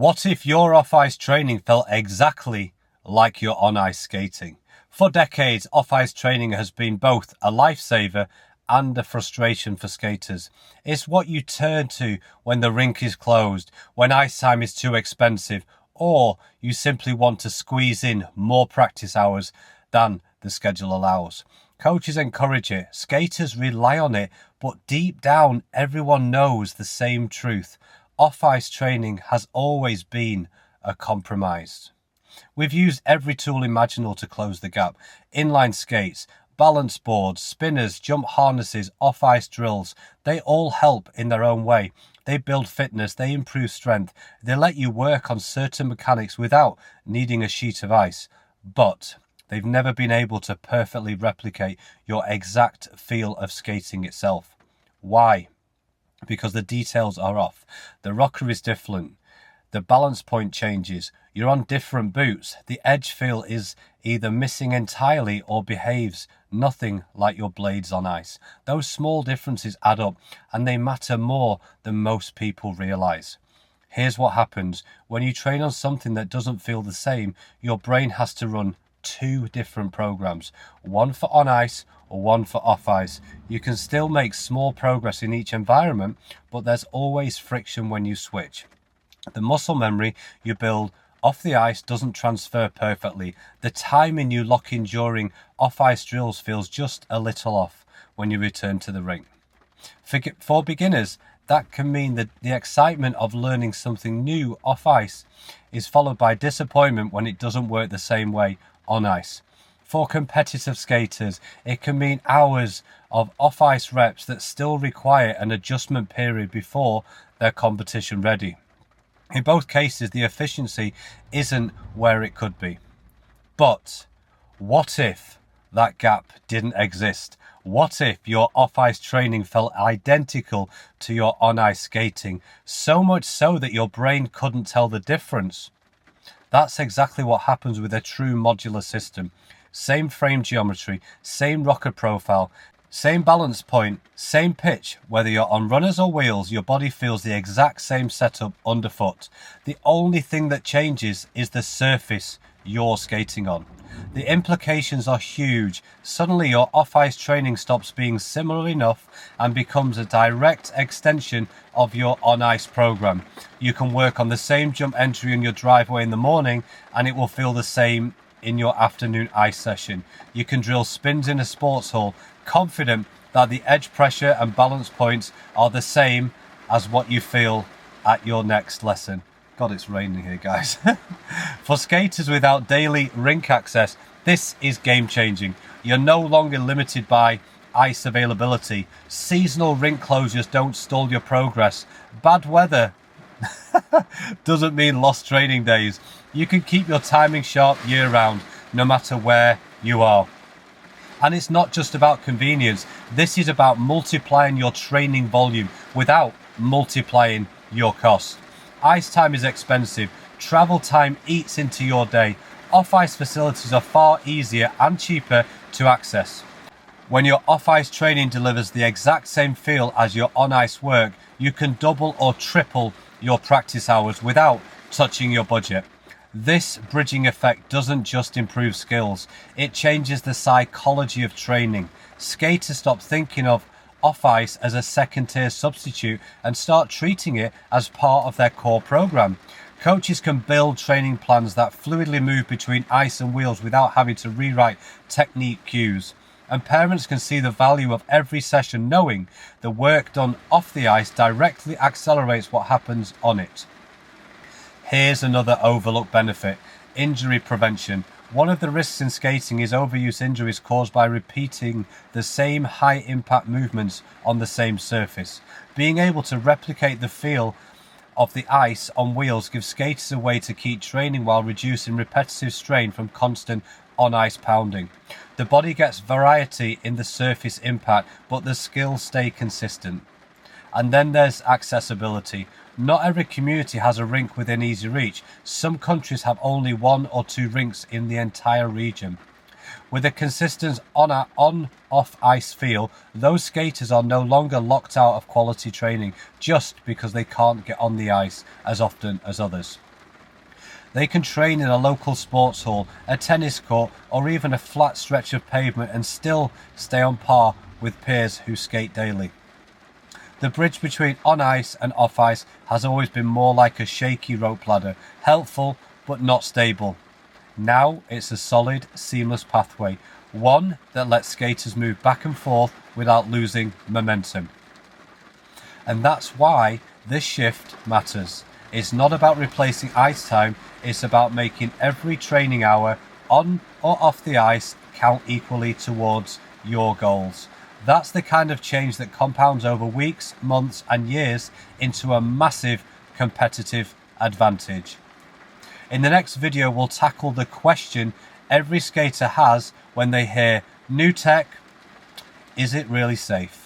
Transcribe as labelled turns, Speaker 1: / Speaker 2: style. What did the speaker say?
Speaker 1: What if your off-ice training felt exactly like your on-ice skating? For decades, off-ice training has been both a lifesaver and a frustration for skaters. It's what you turn to when the rink is closed, when ice time is too expensive, or you simply want to squeeze in more practice hours than the schedule allows. Coaches encourage it, skaters rely on it, but deep down, everyone knows the same truth. Off-ice training has always been a compromise. We've used every tool imaginable to close the gap. Inline skates, balance boards, spinners, jump harnesses, off-ice drills. They all help in their own way. They build fitness, they improve strength. They let you work on certain mechanics without needing a sheet of ice. But they've never been able to perfectly replicate your exact feel of skating itself. Why? Because the details are off. The rocker is different. The balance point changes. You're on different boots. The edge feel is either missing entirely or behaves nothing like your blades on ice. Those small differences add up, and they matter more than most people realize. Here's what happens. When you train on something that doesn't feel the same, your brain has to run two different programs, one for on ice or one for off ice. You can still make small progress in each environment, but there's always friction when you switch. The muscle memory you build off the ice doesn't transfer perfectly. The timing you lock in during off-ice drills feels just a little off when you return to the rink. For beginners, that can mean that the excitement of learning something new off-ice is followed by disappointment when it doesn't work the same way on ice. For competitive skaters, it can mean hours of off-ice reps that still require an adjustment period before they're competition ready. In both cases, the efficiency isn't where it could be. But what if that gap didn't exist? What if your off-ice training felt identical to your on-ice skating, so much so that your brain couldn't tell the difference? That's exactly what happens with a true modular system. Same frame geometry, same rocker profile, same balance point, same pitch. Whether you're on runners or wheels, your body feels the exact same setup underfoot. The only thing that changes is the surface you're skating on. The implications are huge. Suddenly your off-ice training stops being similar enough and becomes a direct extension of your on-ice program. You can work on the same jump entry in your driveway in the morning and it will feel the same in your afternoon ice session. You can drill spins in a sports hall, confident that the edge pressure and balance points are the same as what you feel at your next lesson. God, it's raining here, guys. For skaters without daily rink access, this is game changing. You're no longer limited by ice availability. Seasonal rink closures don't stall your progress. Bad weather doesn't mean lost training days. You can keep your timing sharp year round, no matter where you are. And it's not just about convenience. This is about multiplying your training volume without multiplying your cost. Ice time is expensive. Travel time eats into your day. Off-ice facilities are far easier and cheaper to access. When your off-ice training delivers the exact same feel as your on-ice work, you can double or triple your practice hours without touching your budget. This bridging effect doesn't just improve skills, it changes the psychology of training. Skaters stop thinking of off-ice as a second-tier substitute and start treating it as part of their core program. Coaches can build training plans that fluidly move between ice and wheels without having to rewrite technique cues. And parents can see the value of every session knowing the work done off the ice directly accelerates what happens on it. Here's another overlooked benefit: injury prevention. One of the risks in skating is overuse injuries caused by repeating the same high-impact movements on the same surface. Being able to replicate the feel of the ice on wheels gives skaters a way to keep training while reducing repetitive strain from constant on-ice pounding. The body gets variety in the surface impact, but the skills stay consistent. And then there's accessibility. Not every community has a rink within easy reach. Some countries have only 1 or 2 rinks in the entire region. With a consistent on-off ice feel, those skaters are no longer locked out of quality training just because they can't get on the ice as often as others. They can train in a local sports hall, a tennis court, or even a flat stretch of pavement and still stay on par with peers who skate daily. The bridge between on ice and off ice has always been more like a shaky rope ladder, helpful but not stable. Now it's a solid, seamless pathway, one that lets skaters move back and forth without losing momentum. And that's why this shift matters. It's not about replacing ice time, it's about making every training hour on or off the ice count equally towards your goals. That's the kind of change that compounds over weeks, months, and years into a massive competitive advantage. In the next video, we'll tackle the question every skater has when they hear new tech: is it really safe?